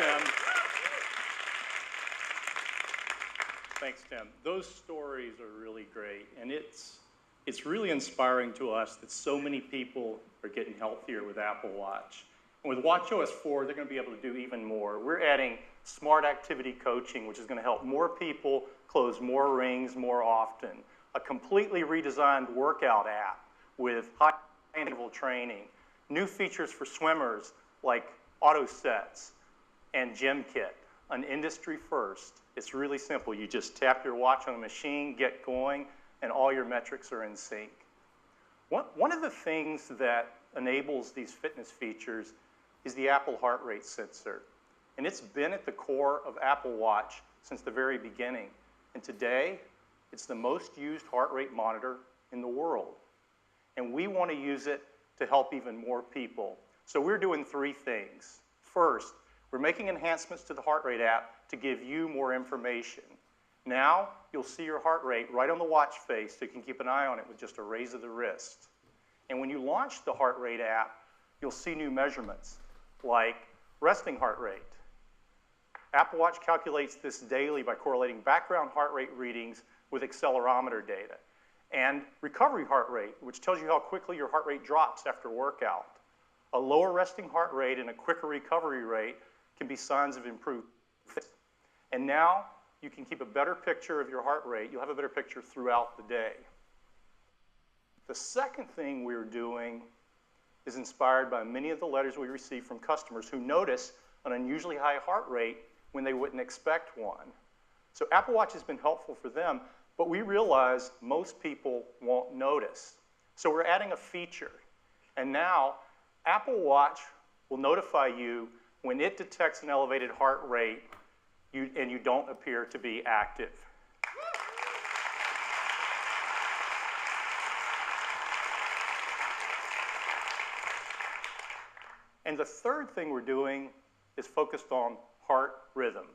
Tim. Thanks, Tim. Those stories are really great, and it's really inspiring to us that so many people are getting healthier with Apple Watch. And with watchOS 4, they're going to be able to do even more. We're adding smart activity coaching, which is going to help more people close more rings more often. A completely redesigned workout app with high interval training. New features for swimmers like auto sets and gym kit. An industry first. It's really simple. You just tap your watch on the machine, get going, and all your metrics are in sync. One of the things that enables these fitness features is the Apple heart rate sensor. And it's been at the core of Apple Watch since the very beginning. And today, it's the most used heart rate monitor in the world. And we want to use it to help even more people. So we're doing three things. First, we're making enhancements to the heart rate app to give you more information. Now, you'll see your heart rate right on the watch face, so you can keep an eye on it with just a raise of the wrist. And when you launch the heart rate app, you'll see new measurements, like resting heart rate. Apple Watch calculates this daily by correlating background heart rate readings with accelerometer data. And recovery heart rate, which tells you how quickly your heart rate drops after workout. A lower resting heart rate and a quicker recovery rate can be signs of improved fitness. And now, you can keep a better picture of your heart rate. You'll have a better picture throughout the day. The second thing we're doing is inspired by many of the letters we receive from customers who notice an unusually high heart rate when they wouldn't expect one. So Apple Watch has been helpful for them, but we realize most people won't notice. So we're adding a feature. And now, Apple Watch will notify you when it detects an elevated heart rate and you don't appear to be active. And the third thing we're doing is focused on heart rhythm.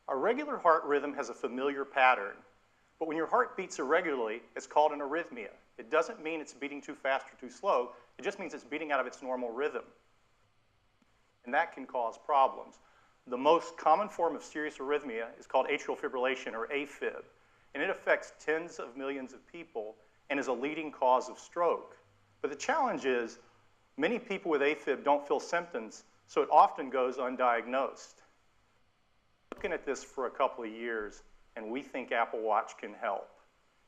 A regular heart rhythm has a familiar pattern, but when your heart beats irregularly, it's called an arrhythmia. It doesn't mean it's beating too fast or too slow, it just means it's beating out of its normal rhythm. And that can cause problems. The most common form of serious arrhythmia is called atrial fibrillation, or AFib, and it affects tens of millions of people and is a leading cause of stroke. But the challenge is, many people with AFib don't feel symptoms, so it often goes undiagnosed. Looking at this for a couple of years, and we think Apple Watch can help.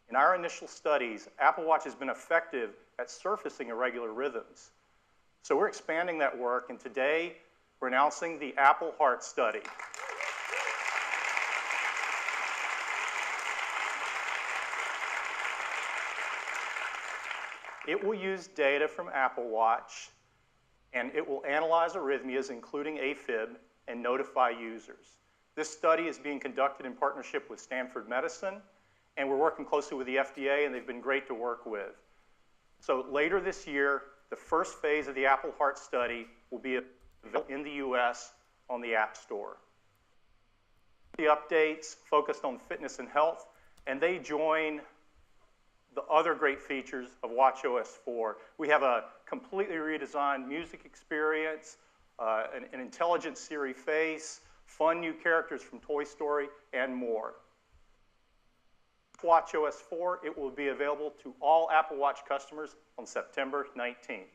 In our initial studies, Apple Watch has been effective at surfacing irregular rhythms. So we're expanding that work, and today, we're announcing the Apple Heart Study. It will use data from Apple Watch, and it will analyze arrhythmias, including AFib, and notify users. This study is being conducted in partnership with Stanford Medicine, and we're working closely with the FDA, and they've been great to work with. So later this year, the first phase of the Apple Heart Study will be available in the US on the App Store. The updates focused on fitness and health, and they join the other great features of watchOS 4. We have a completely redesigned music experience, an intelligent Siri face, fun new characters from Toy Story, and more. watchOS 4, it will be available to all Apple Watch customers on September 19th.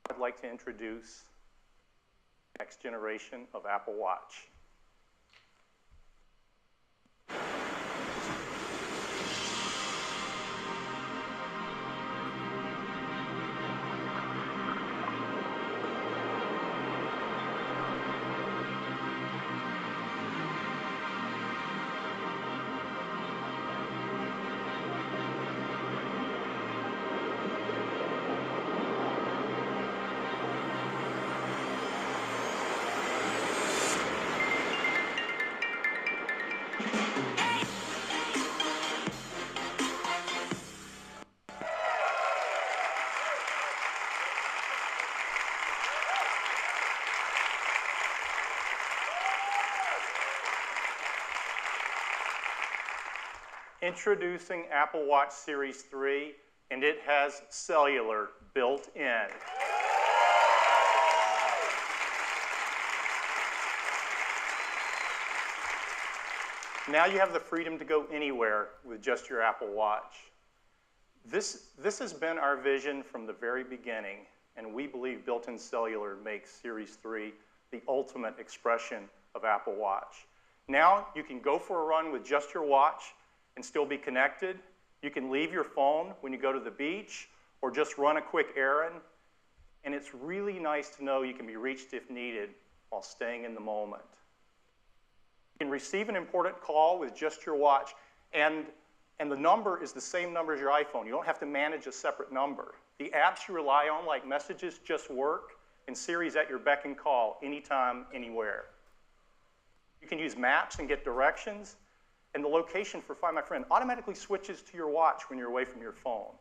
I'd like to introduce the next generation of Apple Watch. Introducing Apple Watch Series 3, and it has cellular built in. Now you have the freedom to go anywhere with just your Apple Watch. This has been our vision from the very beginning, and we believe built-in cellular makes Series 3 the ultimate expression of Apple Watch. Now you can go for a run with just your watch and still be connected. You can leave your phone when you go to the beach or just run a quick errand. And it's really nice to know you can be reached if needed while staying in the moment. You can receive an important call with just your watch, and the number is the same number as your iPhone. You don't have to manage a separate number. The apps you rely on, like Messages, just work, and Siri's at your beck and call anytime, anywhere. You can use maps and get directions, and the location for Find My Friend automatically switches to your watch when you're away from your phone.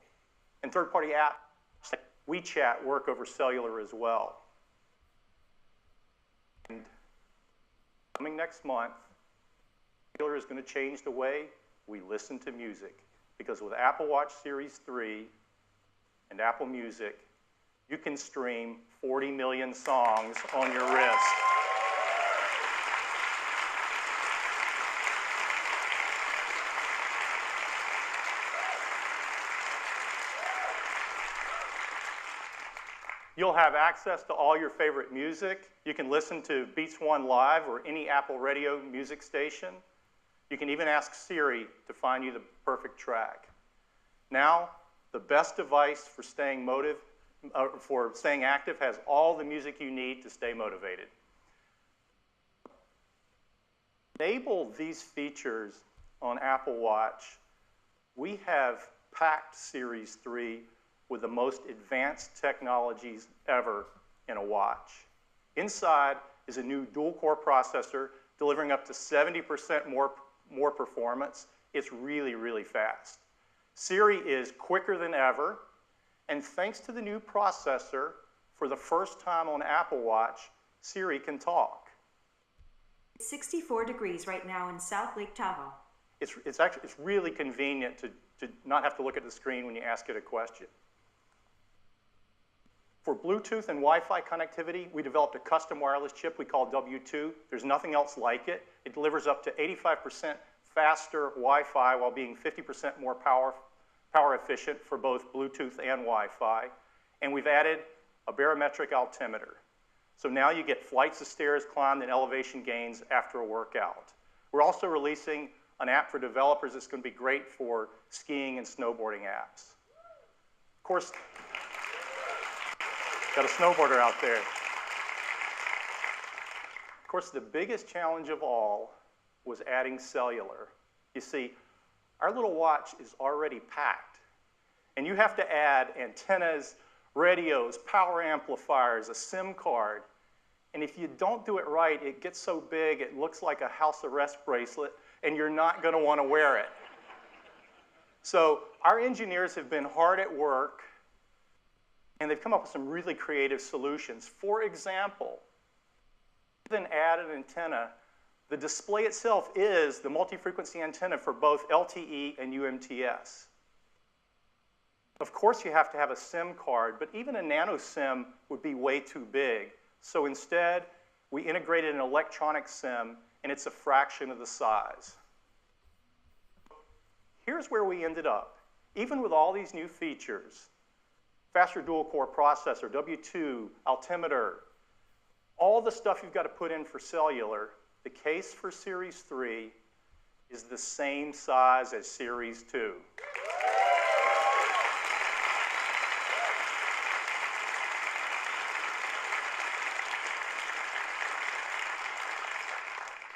And third-party apps like WeChat work over cellular as well. And coming next month, cellular is going to change the way we listen to music, because with Apple Watch Series 3 and Apple Music, you can stream 40 million songs on your wrist. You'll have access to all your favorite music. You can listen to Beats One Live or any Apple Radio music station. You can even ask Siri to find you the perfect track. Now, the best device for staying active has all the music you need to stay motivated. Enable these features on Apple Watch. We have packed Series 3 with the most advanced technologies ever in a watch. Inside is a new dual-core processor delivering up to 70% more performance. It's really, really fast. Siri is quicker than ever, and thanks to the new processor, for the first time on Apple Watch, Siri can talk. It's 64 degrees right now in South Lake Tahoe. It's really convenient to not have to look at the screen when you ask it a question. For Bluetooth and Wi-Fi connectivity, we developed a custom wireless chip we call W2. There's nothing else like it. It delivers up to 85% faster Wi-Fi while being 50% more power efficient for both Bluetooth and Wi-Fi. And we've added a barometric altimeter. So now you get flights of stairs climbed and elevation gains after a workout. We're also releasing an app for developers that's going to be great for skiing and snowboarding apps. Of course, got a snowboarder out there. Of course, the biggest challenge of all was adding cellular. You see, our little watch is already packed, and you have to add antennas, radios, power amplifiers, a SIM card, and if you don't do it right, it gets so big it looks like a house arrest bracelet, and you're not going to want to wear it. So our engineers have been hard at work, and they've come up with some really creative solutions. For example, then add an antenna. The display itself is the multi-frequency antenna for both LTE and UMTS. Of course, you have to have a SIM card, but even a nano SIM would be way too big. So instead, we integrated an electronic SIM, and it's a fraction of the size. Here's where we ended up. Even with all these new features, faster dual-core processor, W2, altimeter, all the stuff you've got to put in for cellular, the case for Series 3 is the same size as Series 2.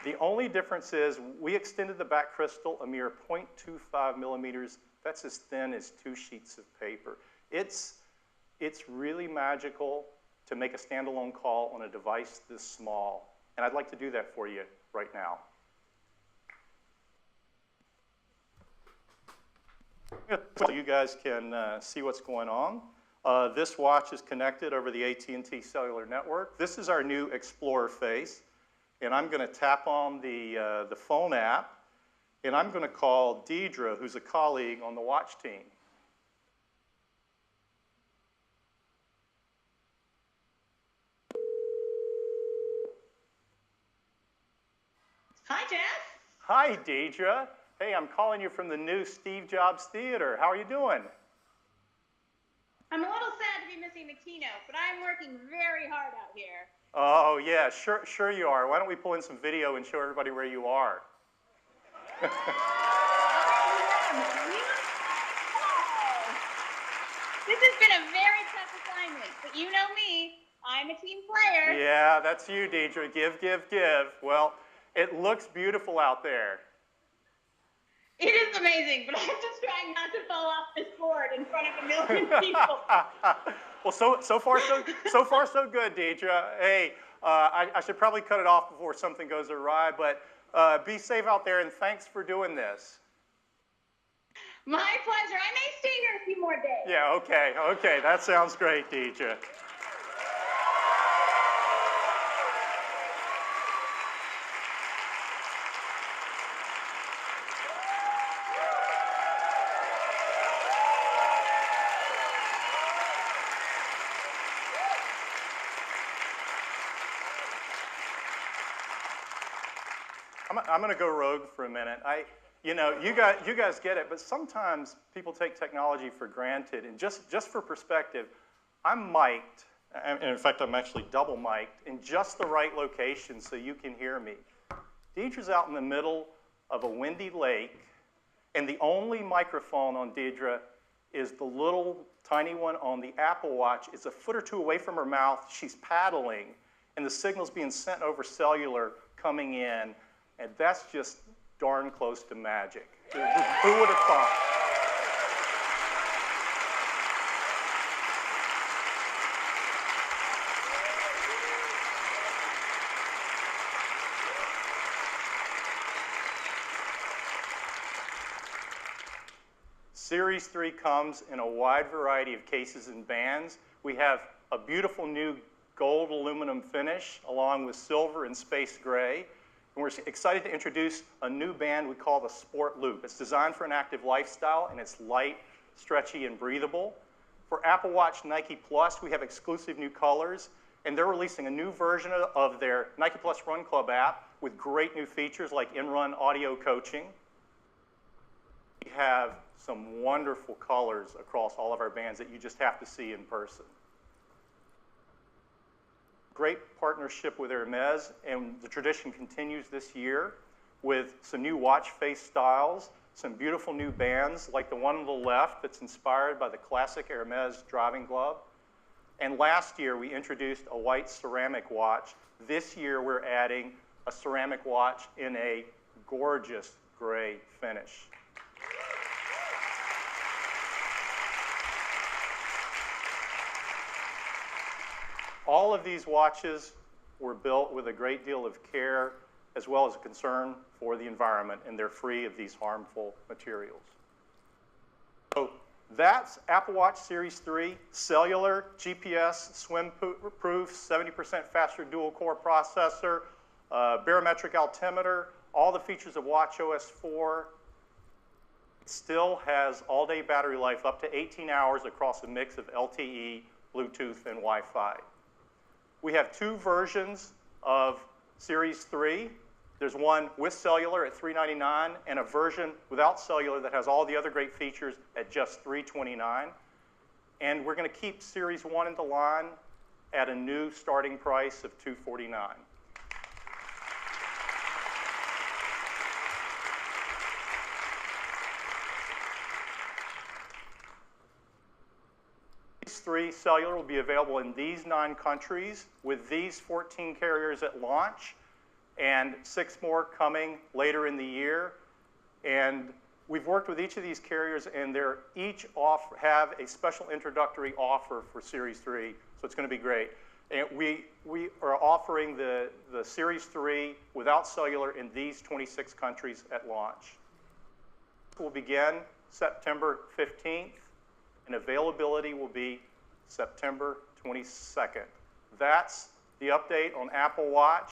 The only difference is we extended the back crystal a mere 0.25 millimeters. That's as thin as 2 sheets of paper. It's really magical to make a standalone call on a device this small. And I'd like to do that for you right now. So you guys can see what's going on. This watch is connected over the AT&T cellular network. This is our new Explorer face. And I'm going to tap on the phone app. And I'm going to call Deidre, who's a colleague on the watch team. Hi, Jeff. Hi, Deidre. Hey, I'm calling you from the new Steve Jobs Theater. How are you doing? I'm a little sad to be missing the keynote, but I'm working very hard out here. Oh, yeah, sure you are. Why don't we pull in some video and show everybody where you are? This has been a very tough assignment, but you know me. I'm a team player. Yeah, that's you, Deidre. Give. Well, it looks beautiful out there. It is amazing, but I'm just trying not to fall off this board in front of a million people. Well, so far so good, Deidre. Hey, I should probably cut it off before something goes awry, but be safe out there, and thanks for doing this. My pleasure. I may stay here a few more days. Yeah, okay. That sounds great, Deidre. I'm going to go rogue for a minute. You guys get it, but sometimes people take technology for granted. And just for perspective, I'm mic'd, and in fact, I'm actually double mic'd in just the right location so you can hear me. Deidre's out in the middle of a windy lake, and the only microphone on Deidre is the little tiny one on the Apple Watch. It's a foot or two away from her mouth. She's paddling, and the signal's being sent over cellular coming in. And that's just darn close to magic. Who would have thought? Series 3 comes in a wide variety of cases and bands. We have a beautiful new gold aluminum finish along with silver and space gray. And we're excited to introduce a new band we call the Sport Loop. It's designed for an active lifestyle, and it's light, stretchy, and breathable. For Apple Watch Nike Plus, we have exclusive new colors, and they're releasing a new version of their Nike Plus Run Club app with great new features like in-run audio coaching. We have some wonderful colors across all of our bands that you just have to see in person. Great partnership with Hermes, and the tradition continues this year with some new watch face styles, some beautiful new bands like the one on the left that's inspired by the classic Hermes driving glove. And last year we introduced a white ceramic watch. This year we're adding a ceramic watch in a gorgeous gray finish. All of these watches were built with a great deal of care as well as a concern for the environment, and they're free of these harmful materials. So that's Apple Watch Series 3, cellular, GPS, swim-proof, 70% faster dual-core processor, barometric altimeter, all the features of watchOS 4. It still has all-day battery life up to 18 hours across a mix of LTE, Bluetooth, and Wi-Fi. We have two versions of Series 3. There's one with cellular at $399 and a version without cellular that has all the other great features at just $329. And we're going to keep Series 1 in the line at a new starting price of $249. Series 3 cellular will be available in these 9 countries with these 14 carriers at launch and 6 more coming later in the year. And we've worked with each of these carriers, and they're each have a special introductory offer for Series 3, so it's going to be great. And we are offering the Series 3 without cellular in these 26 countries at launch. Will begin September 15th. And availability will be September 22nd. That's the update on Apple Watch.